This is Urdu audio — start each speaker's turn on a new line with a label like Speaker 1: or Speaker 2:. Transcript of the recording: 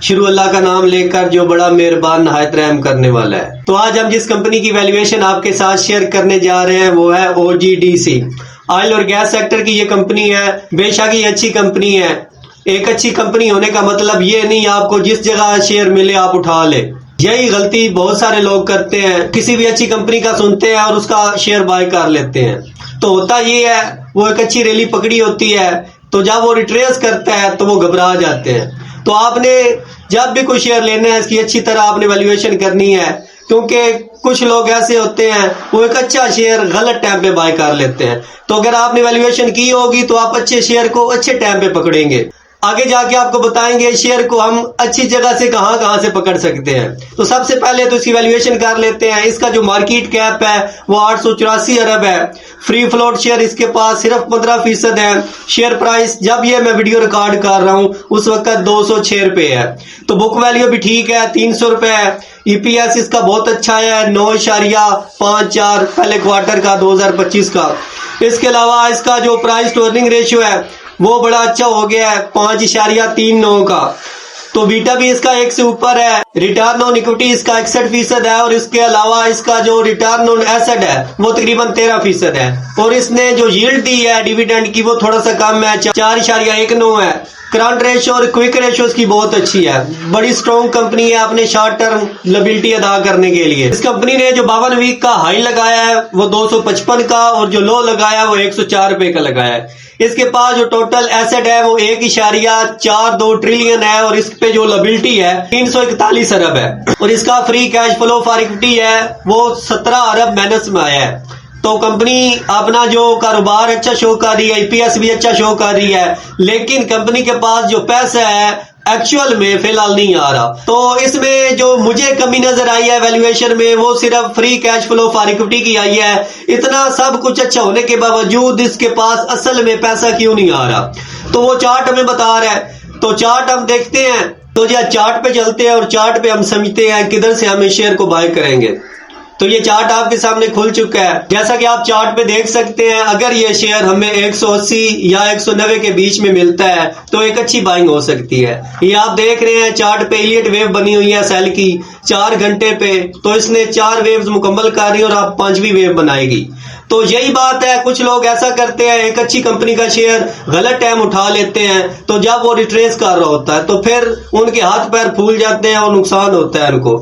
Speaker 1: شروع اللہ کا نام لے کر جو بڑا مہربان نہایت رحم کرنے والا ہے۔ تو آج ہم جس کمپنی کی ویلیویشن آپ کے ساتھ شیئر کرنے جا رہے ہیں وہ ہے OGDC، آئل اور گیس سیکٹر کی یہ کمپنی ہے۔ بے شک یہ اچھی کمپنی ہے۔ ایک اچھی کمپنی ہونے کا مطلب یہ نہیں آپ کو جس جگہ شیئر ملے آپ اٹھا لے، یہی غلطی بہت سارے لوگ کرتے ہیں، کسی بھی اچھی کمپنی کا سنتے ہیں اور اس کا شیئر بائی کر لیتے ہیں۔ تو ہوتا یہ ہے وہ ایک اچھی ریلی پکڑی ہوتی ہے تو جب وہ ریٹریس کرتا ہے تو وہ گھبرا جاتے ہیں۔ تو آپ نے جب بھی کوئی شیئر لینا ہے اس کی اچھی طرح آپ نے ویلیویشن کرنی ہے، کیونکہ کچھ لوگ ایسے ہوتے ہیں وہ ایک اچھا شیئر غلط ٹائم پہ بائی کر لیتے ہیں۔ تو اگر آپ نے ویلیویشن کی ہوگی تو آپ اچھے شیئر کو اچھے ٹائم پہ پکڑیں گے۔ آگے جا کے آپ کو بتائیں گے شیئر کو ہم اچھی جگہ سے کہاں سے پکڑ سکتے ہیں۔ تو سب سے پہلے تو اس کی ویلیویشن کر لیتے ہیں۔ اس کا جو مارکیٹ کیپ ہے وہ 884 ارب ہے۔ فری فلوٹ شیئر اس کے پاس صرف 15% ہے۔ شیئر پرائس جب یہ میں ویڈیو ریکارڈ کر رہا ہوں اس وقت 206 روپے ہے۔ تو بک ویلیو بھی ٹھیک ہے، 300 روپے ہے۔ EPS اس کا بہت اچھا ہے، 9.54 پہلے کوارٹر کا 2025 کا۔ اس کے علاوہ اس کا جو پرائس ٹو ارننگ ریشیو ہے وہ بڑا اچھا ہو گیا ہے، 5.39 کا۔ تو بیٹا بھی اس کا 1 سے اوپر ہے۔ ریٹرن آن ایکوٹی اس کا 61% ہے، اور اس کے علاوہ اس کا جو ریٹرن آن ایسٹ ہے وہ تقریباً 13% ہے، اور اس نے جو ییلڈ دی ہے ڈیویڈنڈ کی وہ تھوڑا سا کم ہے، 4.19 ہے۔ کرنٹ ریشو اور کوئک ریشو اس کی بہت اچھی ہے، بڑی سٹرونگ کمپنی ہے اپنے شارٹ ٹرم لائبلٹی ادا کرنے کے لیے۔ اس کمپنی نے جو 52 ویک کا ہائی لگایا ہے وہ 255 کا، اور جو لو لگایا وہ 104 روپے کا لگایا ہے۔ اس کے پاس جو ٹوٹل ایسٹ ہے وہ 1.42 ٹریلین ہے، اور اس پہ جو لائبلٹی ہے 341 ارب ہے، اور اس کا free cash flow for equity ہے وہ 17 ارب مائنس میں آیا ہے۔ تو کمپنی اپنا جو کاروبار اچھا شو کر رہی ہے، EPS بھی اچھا شو کر رہی ہے، لیکن کمپنی کے پاس جو پیسہ ہے ایکچوئل میں فی الحال نہیں آ رہا۔ تو اس میں جو مجھے کمی نظر آئی ہے ویلیویشن میں وہ صرف free cash flow for equity کی آئی ہے۔ اتنا سب کچھ اچھا ہونے کے باوجود اس کے پاس اصل میں پیسہ کیوں نہیں آ رہا؟ تو وہ چارٹ ہمیں بتا رہا ہے۔ تو چارٹ ہم دیکھتے ہیں، تو جی چارٹ پہ چلتے ہیں اور چارٹ پہ ہم سمجھتے ہیں کدھر سے ہم شیئر کو بائی کریں گے۔ تو یہ چارٹ آپ کے سامنے کھل چکا ہے، جیسا کہ آپ چارٹ پہ دیکھ سکتے ہیں۔ اگر یہ شیئر ہمیں 180 یا 190 کے بیچ میں ملتا ہے تو ایک اچھی بائنگ ہو سکتی ہے۔ یہ آپ دیکھ رہے ہیں چارٹ پہ ایلیٹ ویو بنی ہوئی ہے سیل کی 4 گھنٹے پہ، تو اس نے 4 ویوز مکمل کر رہی اور آپ 5ویں ویو بنائے گی۔ تو یہی بات ہے، کچھ لوگ ایسا کرتے ہیں ایک اچھی کمپنی کا شیئر غلط ٹائم اٹھا لیتے ہیں، تو جب وہ ریٹریس کر رہا ہوتا ہے تو پھر ان کے ہاتھ پیر پھول جاتے ہیں اور نقصان ہوتا ہے ان کو۔